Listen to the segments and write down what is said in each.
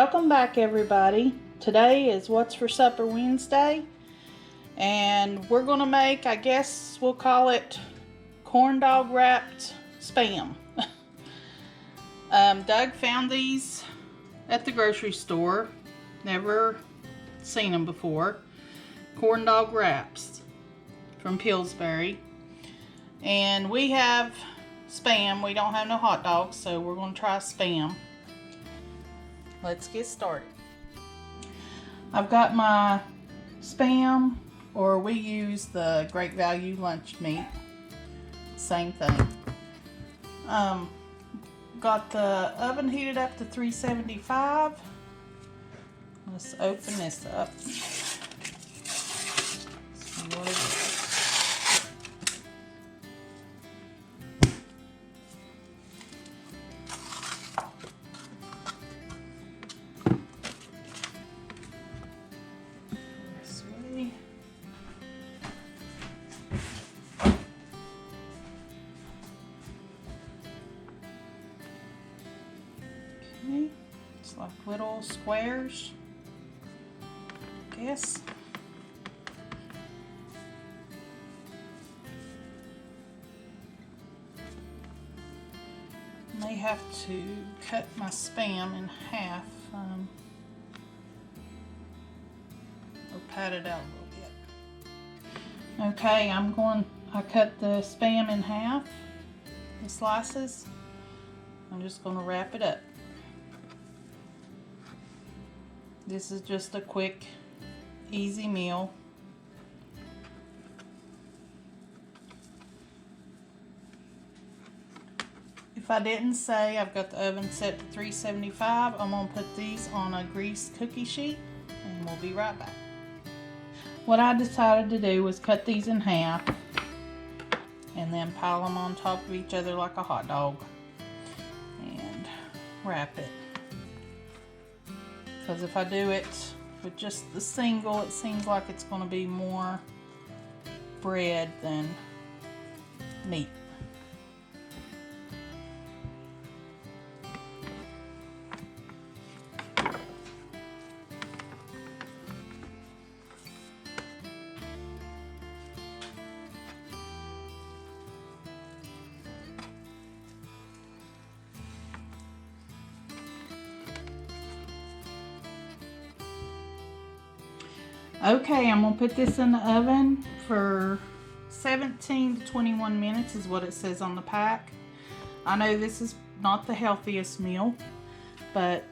Welcome back, everybody. Today is What's for Supper Wednesday, and we're gonna make, I guess we'll call it corn dog wrapped spam. Doug found these at the grocery store. Never seen them before. Corn dog wraps from Pillsbury. And we have spam. We don't have no hot dogs, so we're gonna try spam. Let's get started. I've got my spam, or we use the Great Value lunch meat. Same thing. Got the oven heated up to 375. Let's open this up. See what it is. It's like little squares, I guess. May have to cut my spam in half, or pat it out a little bit. Okay, I cut the spam in half, the slices. I'm just going to wrap it up. This is just a quick, easy meal. If I didn't say, I've got the oven set to 375. I'm going to put these on a greased cookie sheet, and we'll be right back. What I decided to do was cut these in half and then pile them on top of each other like a hot dog and wrap it. Because if I do it with just the single, it seems like it's going to be more bread than meat. Okay, I'm going to put this in the oven for 17 to 21 minutes is what it says on the pack. I know this is not the healthiest meal, but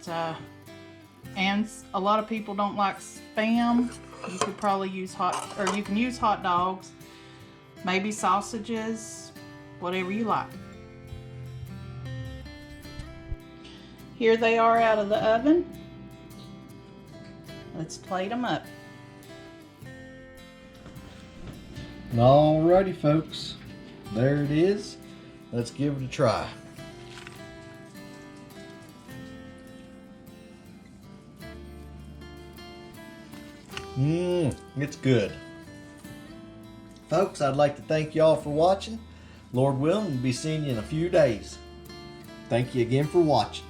and a lot of people don't like spam. You could probably use you can use hot dogs, maybe sausages, whatever you like. Here they are out of the oven. Let's plate them up. Alrighty folks, there it is. Let's give it a try. It's good. Folks, I'd like to thank y'all for watching. Lord willing, we'll be seeing you in a few days. Thank you again for watching.